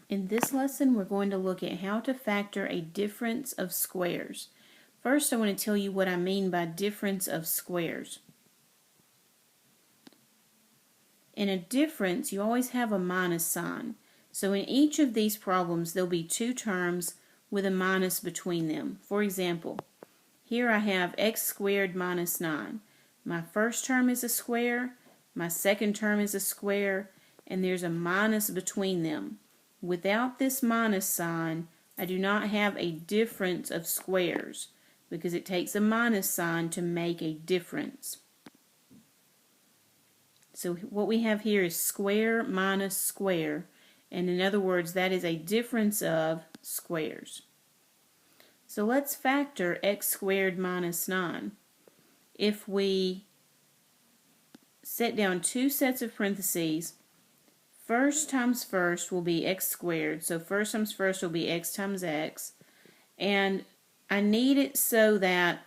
In this lesson, we're going to look at how to factor a difference of squares. First, I want to tell you what I mean by difference of squares. In a difference, you always have a minus sign. So in each of these problems, there'll be two terms with a minus between them. For example, here I have x squared minus 9. My first term is a square, my second term is a square, and there's a minus between them. Without this minus sign, I do not have a difference of squares because it takes a minus sign to make a difference. So what we have here is square minus square, and in other words, that is a difference of squares. So let's factor x squared minus 9. If we set down two sets of parentheses, first times first will be x squared. So first times first will be x times x. And I need it so that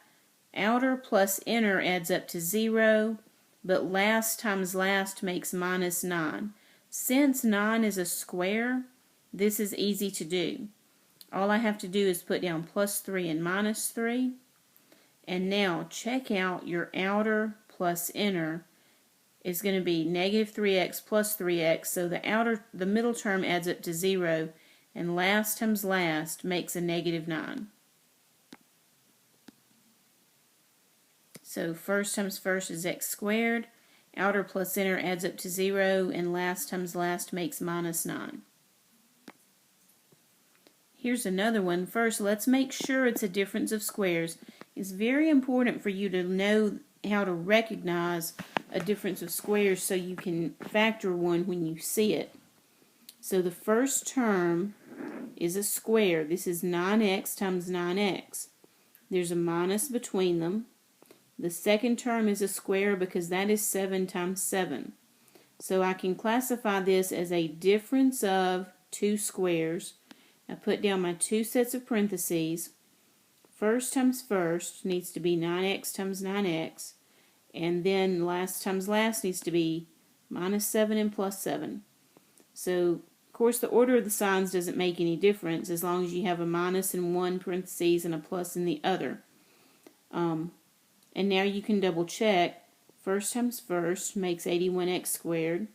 outer plus inner adds up to 0, but last times last makes minus 9. Since 9 is a square, this is easy to do. All I have to do is put down plus 3 and minus 3. And now check out your outer plus inner is going to be negative 3x plus 3x, so the middle term adds up to 0, and last times last makes a negative 9. So first times first is x squared, outer plus inner adds up to 0, and last times last makes minus 9. Here's another one. First, let's make sure it's a difference of squares. It's very important for you to know how to recognize a difference of squares so you can factor one when you see it. So the first term is a square. This is 9x times 9x. There's a minus between them. The second term is a square because that is 7 times 7. So I can classify this as a difference of two squares. I put down my two sets of parentheses. First times first needs to be 9x times 9x. And then last times last needs to be minus 7 and plus 7. So, of course, the order of the signs doesn't make any difference as long as you have a minus in one parentheses and a plus in the other. And now you can double check. First times first makes 81x squared.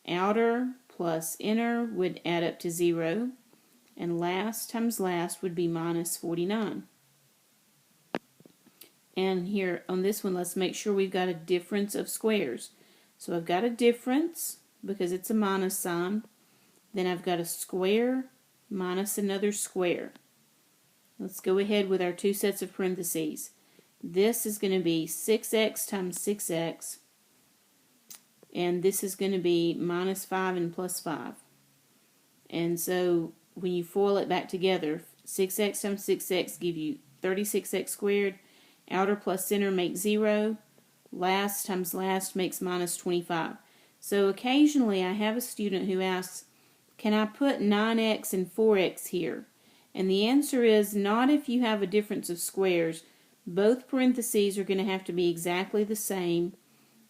Outer plus inner would add up to 0. And last times last would be minus 49. And here on this one, let's make sure we've got a difference of squares. So I've got a difference because it's a minus sign. Then I've got a square minus another square. Let's go ahead with our two sets of parentheses. This is going to be 6x times 6x. And this is going to be minus 5 and plus 5. And so when you FOIL it back together, 6x times 6x give you 36x squared. Outer plus inner makes 0. Last times last makes minus 25. So occasionally I have a student who asks, can I put 9x and 4x here? And the answer is not if you have a difference of squares. Both parentheses are going to have to be exactly the same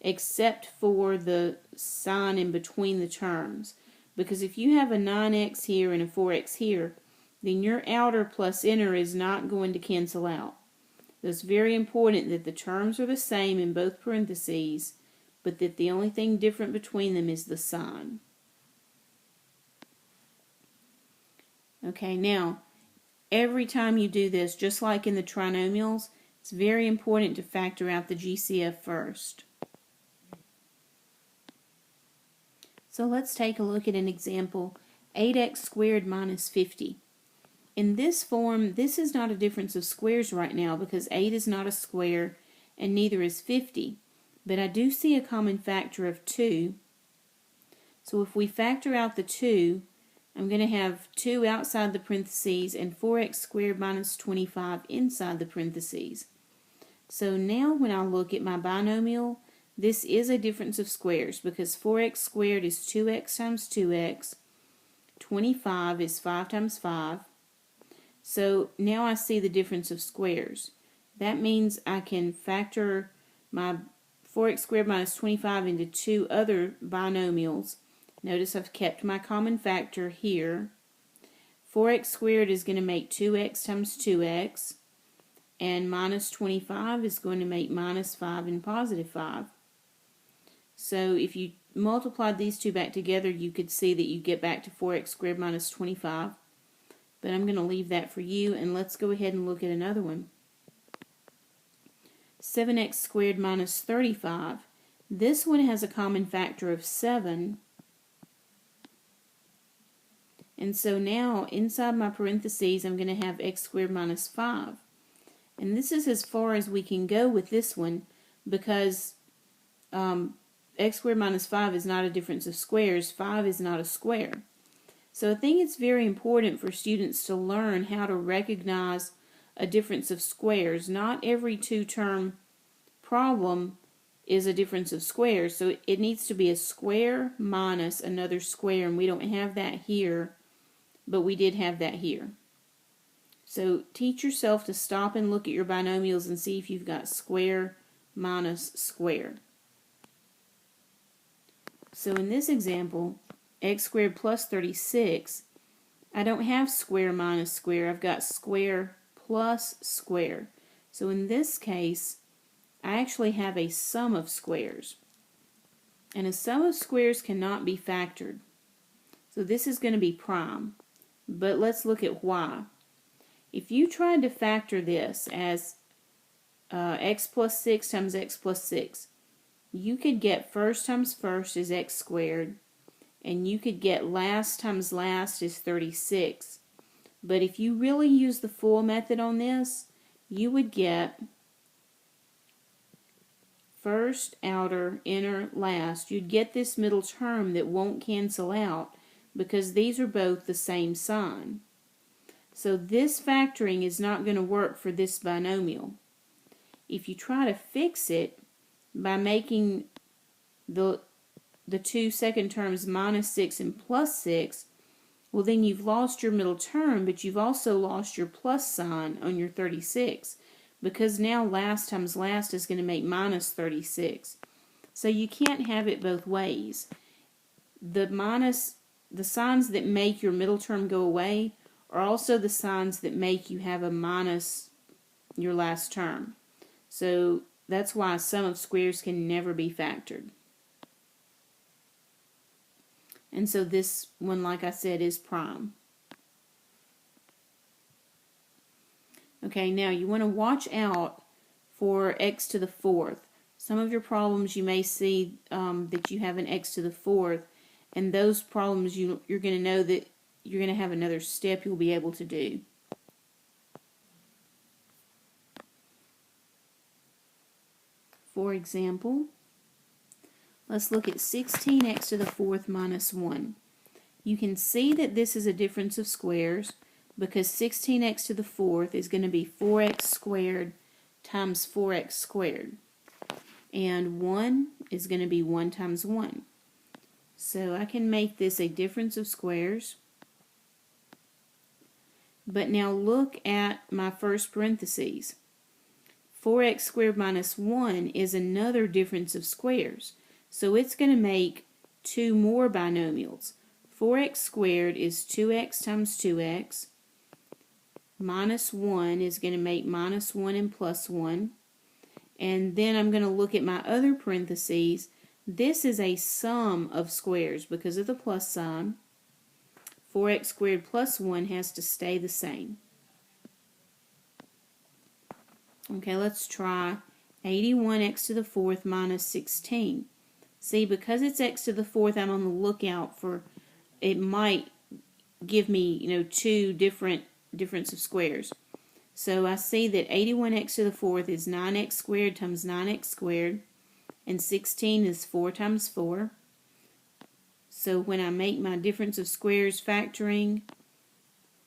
except for the sign in between the terms. Because if you have a 9x here and a 4x here, then your outer plus inner is not going to cancel out. So it's very important that the terms are the same in both parentheses, but that the only thing different between them is the sign. Okay, now, every time you do this, just like in the trinomials, it's very important to factor out the GCF first. So let's take a look at an example, 8x squared minus 50. In this form, this is not a difference of squares right now because 8 is not a square and neither is 50. But I do see a common factor of 2. So if we factor out the 2, I'm going to have 2 outside the parentheses and 4x squared minus 25 inside the parentheses. So now when I look at my binomial, this is a difference of squares because 4x squared is 2x times 2x. 25 is 5 times 5. So now I see the difference of squares. That means I can factor my 4x squared minus 25 into two other binomials. Notice I've kept my common factor here. 4x squared is going to make 2x times 2x, and minus 25 is going to make minus 5 and positive 5. So if you multiplied these two back together, you could see that you get back to 4x squared minus 25. But I'm going to leave that for you, and let's go ahead and look at another one. 7x squared minus 35. This one has a common factor of 7. And so now, inside my parentheses, I'm going to have x squared minus 5. And this is as far as we can go with this one, because x squared minus 5 is not a difference of squares. 5 is not a square. So I think it's very important for students to learn how to recognize a difference of squares. Not every two-term problem is a difference of squares. So it needs to be a square minus another square, and we don't have that here, but we did have that here. So teach yourself to stop and look at your binomials and see if you've got square minus square. So in this example, x squared plus 36, I don't have square minus square, I've got square plus square. So in this case, I actually have a sum of squares. And a sum of squares cannot be factored. So this is going to be prime. But let's look at why. If you tried to factor this as x plus 6 times x plus 6, you could get first times first is x squared, and you could get last times last is 36. But if you really use the full method on this, you would get first, outer, inner, last. You'd get this middle term that won't cancel out because these are both the same sign. So this factoring is not going to work for this binomial. If you try to fix it by making the two second terms minus 6 and plus 6, well then you've lost your middle term, but you've also lost your plus sign on your 36, because now last times last is going to make minus 36. So you can't have it both ways. The signs that make your middle term go away are also the signs that make you have a minus your last term. So that's why a sum of squares can never be factored. And so this one, like I said, is prime. Okay, now you want to watch out for x to the fourth. Some of your problems you may see that you have an x to the fourth, and those problems you're going to know that you're going to have another step you'll be able to do. For example, let's look at 16x to the fourth minus 1. You can see that this is a difference of squares because 16x to the fourth is going to be 4x squared times 4x squared. And 1 is going to be 1 times 1. So I can make this a difference of squares. But now look at my first parentheses. 4x squared minus 1 is another difference of squares. So it's going to make two more binomials. 4x squared is 2x times 2x. Minus 1 is going to make minus 1 and plus 1. And then I'm going to look at my other parentheses. This is a sum of squares because of the plus sign. 4x squared plus 1 has to stay the same. Okay, let's try 81x to the fourth minus 16. See, because it's x to the fourth, I'm on the lookout for, it might give me, two difference of squares. So I see that 81x to the fourth is 9x squared times 9x squared, and 16 is 4 times 4. So when I make my difference of squares factoring,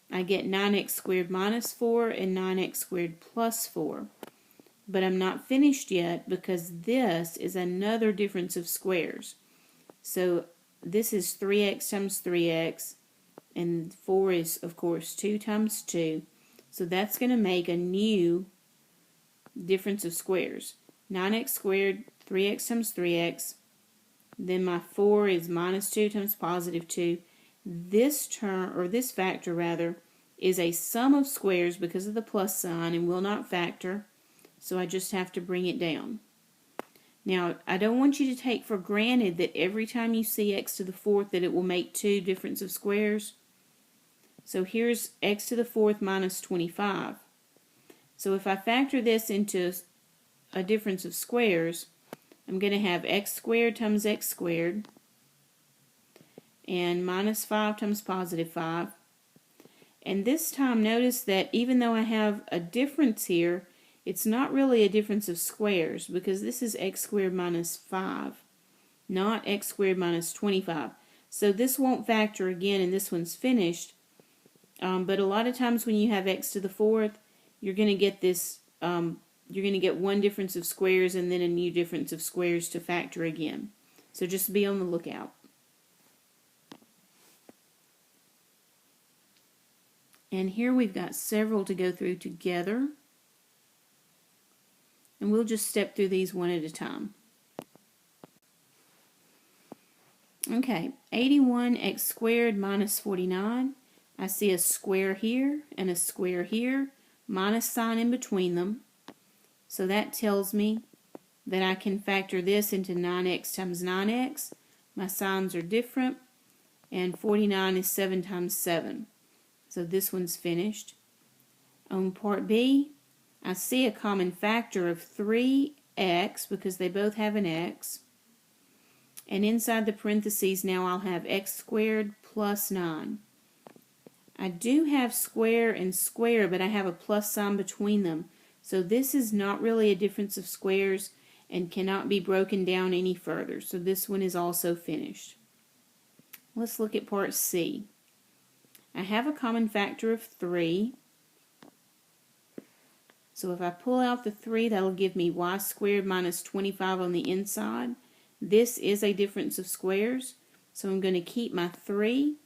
I get 9x squared minus 4 and 9x squared plus 4. But I'm not finished yet because this is another difference of squares. So this is 3x times 3x, and 4 is, of course, 2 times 2. So that's going to make a new difference of squares. 9x squared, 3x times 3x. Then my 4 is minus 2 times positive 2. This term, or this factor rather, is a sum of squares because of the plus sign and will not factor, so I just have to bring it down. Now, I don't want you to take for granted that every time you see x to the fourth that it will make two difference of squares. So here's x to the fourth minus 25. So if I factor this into a difference of squares, I'm going to have x squared times x squared and minus 5 times positive 5. And this time notice that even though I have a difference here, it's not really a difference of squares because this is x squared minus 5, not x squared minus 25. So this won't factor again and this one's finished. But a lot of times when you have x to the fourth, you're going to get this, you're going to get one difference of squares and then a new difference of squares to factor again. So just be on the lookout. And here we've got several to go through together. And we'll just step through these one at a time. Okay, 81x squared minus 49. I see a square here and a square here, minus sign in between them. So that tells me that I can factor this into 9x times 9x. My signs are different. And 49 is 7 times 7. So this one's finished. On part B, I see a common factor of 3x because they both have an x. And inside the parentheses now I'll have x squared plus 9. I do have square and square, but I have a plus sign between them. So this is not really a difference of squares and cannot be broken down any further. So this one is also finished. Let's look at part C. I have a common factor of 3. So if I pull out the 3, that'll give me y squared minus 25 on the inside. This is a difference of squares, so I'm going to keep my 3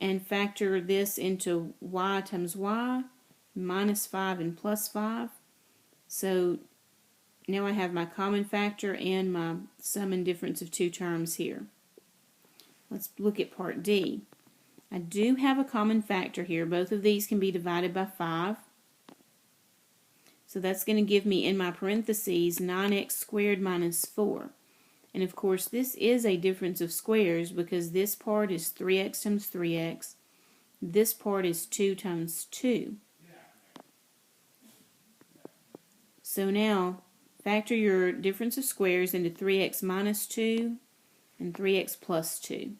and factor this into y times y, minus 5 and plus 5. So now I have my common factor and my sum and difference of two terms here. Let's look at part D. I do have a common factor here. Both of these can be divided by 5. So that's going to give me in my parentheses 9x squared minus 4. And of course this is a difference of squares because this part is 3x times 3x. This part is 2 times 2. So now factor your difference of squares into 3x minus 2 and 3x plus 2.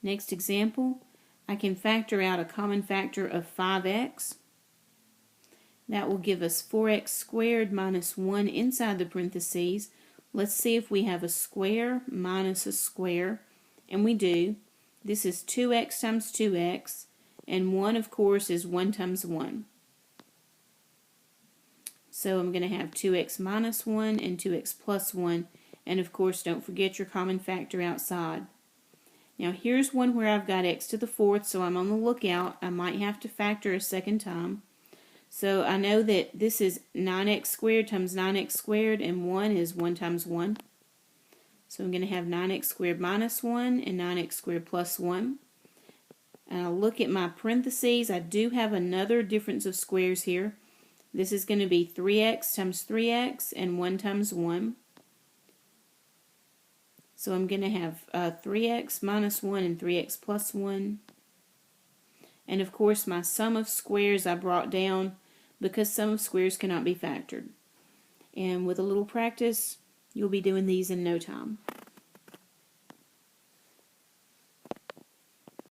Next example, I can factor out a common factor of 5x. That will give us 4x squared minus 1 inside the parentheses. Let's see if we have a square minus a square, and we do. This is 2x times 2x, and 1 of course is 1 times 1. So I'm going to have 2x minus 1 and 2x plus 1, and of course don't forget your common factor outside. Now here's one where I've got x to the fourth, so I'm on the lookout. I might have to factor a second time. So I know that this is 9x squared times 9x squared, and 1 is 1 times 1. So I'm going to have 9x squared minus 1 and 9x squared plus 1. And I'll look at my parentheses. I do have another difference of squares here. This is going to be 3x times 3x and 1 times 1. So I'm going to have 3x minus 1 and 3x plus 1. And of course my sum of squares I brought down because sum of squares cannot be factored. And with a little practice, you'll be doing these in no time.